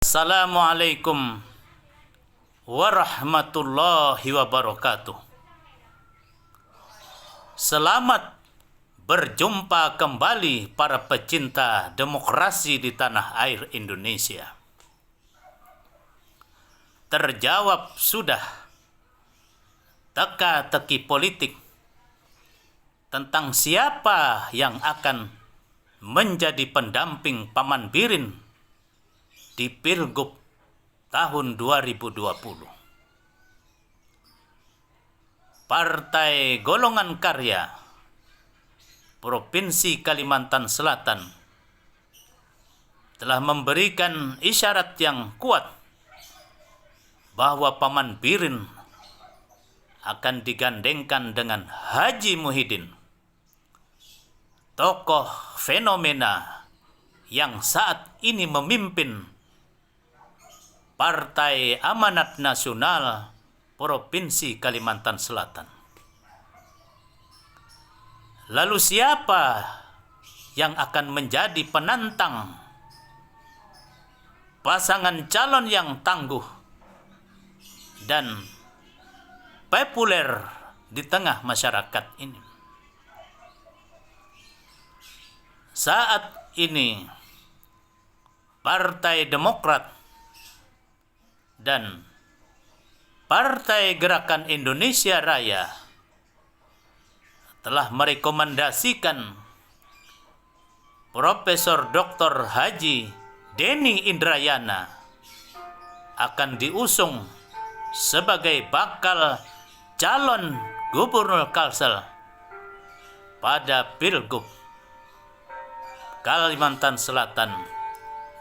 Assalamualaikum warahmatullahi wabarakatuh. Selamat berjumpa kembali para pecinta demokrasi di tanah air Indonesia. Terjawab sudah teka-teki politik tentang siapa yang akan menjadi pendamping Paman Birin di Pilgub tahun 2020. Partai Golongan Karya Provinsi Kalimantan Selatan telah memberikan isyarat yang kuat bahwa Paman Birin akan digandengkan dengan Haji Muhyiddin, tokoh fenomena yang saat ini memimpin Partai Amanat Nasional Provinsi Kalimantan Selatan. Lalu siapa yang akan menjadi penantang pasangan calon yang tangguh dan populer di tengah masyarakat ini? Saat ini Partai Demokrat dan Partai Gerakan Indonesia Raya telah merekomendasikan Profesor Dr. Haji Denny Indrayana akan diusung sebagai bakal calon Gubernur Kalsel pada Pilgub Kalimantan Selatan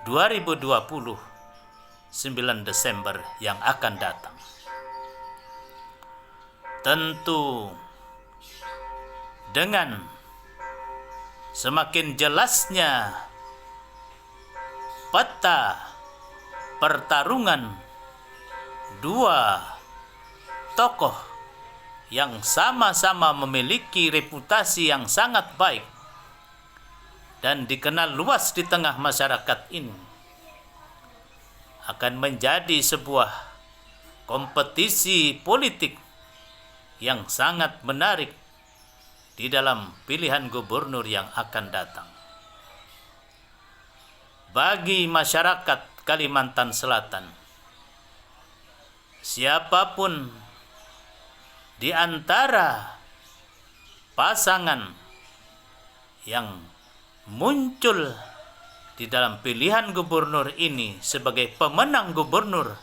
2020 9 Desember yang akan datang. Tentu dengan semakin jelasnya peta pertarungan dua tokoh yang sama-sama memiliki reputasi yang sangat baik dan dikenal luas di tengah masyarakat ini, akan menjadi sebuah kompetisi politik yang sangat menarik di dalam pilihan gubernur yang akan datang. Bagi masyarakat Kalimantan Selatan, siapapun di antara pasangan yang muncul di dalam pilihan gubernur ini sebagai pemenang gubernur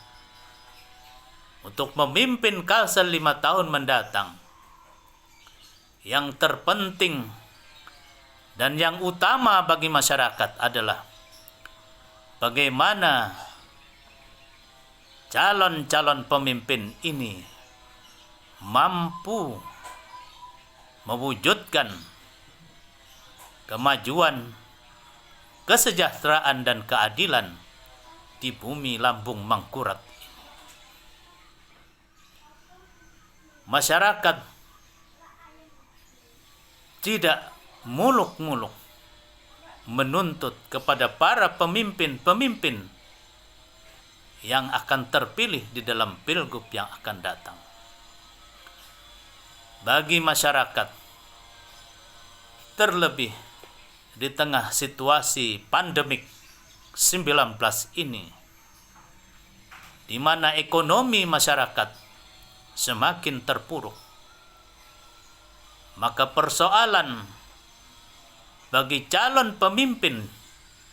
untuk memimpin Kalsel 5 tahun mendatang, yang terpenting dan yang utama bagi masyarakat adalah bagaimana calon-calon pemimpin ini mampu mewujudkan kemajuan, kesejahteraan dan keadilan di bumi lambung Mangkurat ini. Masyarakat tidak muluk-muluk menuntut kepada para pemimpin-pemimpin yang akan terpilih di dalam pilgub yang akan datang. Bagi masyarakat, terlebih di tengah situasi pandemik 19 ini, di mana ekonomi masyarakat semakin terpuruk, maka persoalan bagi calon pemimpin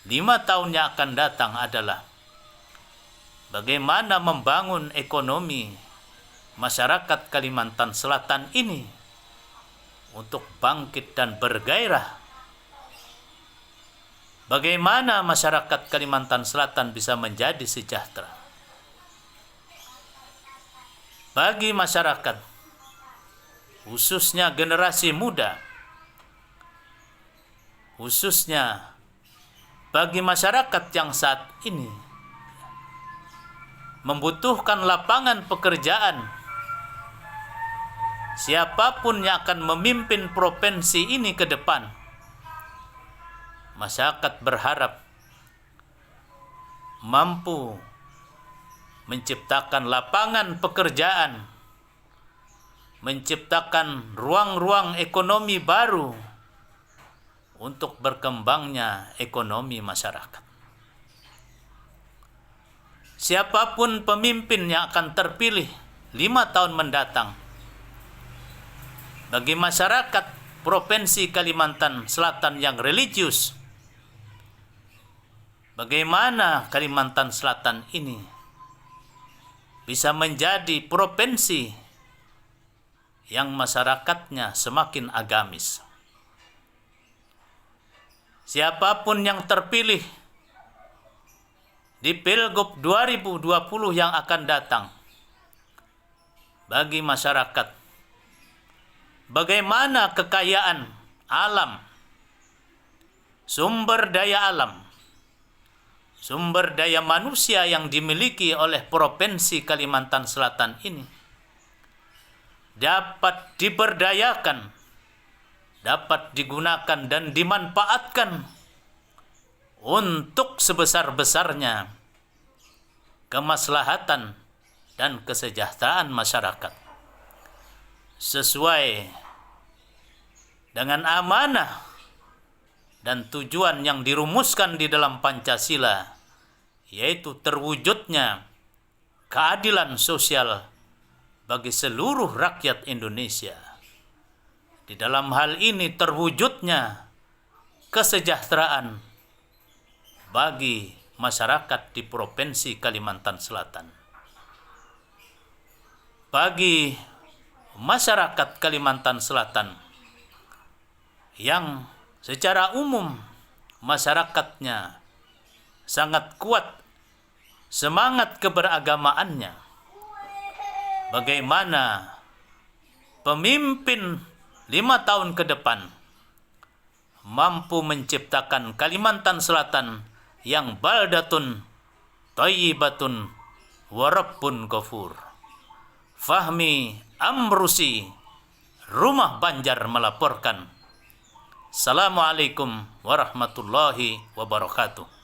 5 tahun yang akan datang adalah bagaimana membangun ekonomi masyarakat Kalimantan Selatan ini untuk bangkit dan bergairah. Bagaimana masyarakat Kalimantan Selatan bisa menjadi sejahtera? Bagi masyarakat, khususnya generasi muda, khususnya bagi masyarakat yang saat ini membutuhkan lapangan pekerjaan, siapapun yang akan memimpin provinsi ini ke depan, masyarakat berharap mampu menciptakan lapangan pekerjaan, menciptakan ruang-ruang ekonomi baru untuk berkembangnya ekonomi masyarakat. Siapapun pemimpin yang akan terpilih 5 tahun mendatang, bagi masyarakat Provinsi Kalimantan Selatan yang religius, bagaimana Kalimantan Selatan ini bisa menjadi provinsi yang masyarakatnya semakin agamis. Siapapun yang terpilih di Pilgub 2020 yang akan datang, bagi masyarakat, bagaimana kekayaan alam, sumber daya alam, sumber daya manusia yang dimiliki oleh Provinsi Kalimantan Selatan ini dapat diberdayakan, dapat digunakan dan dimanfaatkan untuk sebesar-besarnya kemaslahatan dan kesejahteraan masyarakat sesuai dengan amanah dan tujuan yang dirumuskan di dalam Pancasila, yaitu terwujudnya keadilan sosial bagi seluruh rakyat Indonesia. Di dalam hal ini terwujudnya kesejahteraan bagi masyarakat di Provinsi Kalimantan Selatan. Bagi masyarakat Kalimantan Selatan yang secara umum masyarakatnya sangat kuat semangat keberagamaannya, bagaimana pemimpin 5 tahun ke depan mampu menciptakan Kalimantan Selatan yang baldatun thayyibatun wa rabbun ghafur. Fahmi Amrusi, Rumah Banjar melaporkan. Assalamualaikum warahmatullahi wabarakatuh.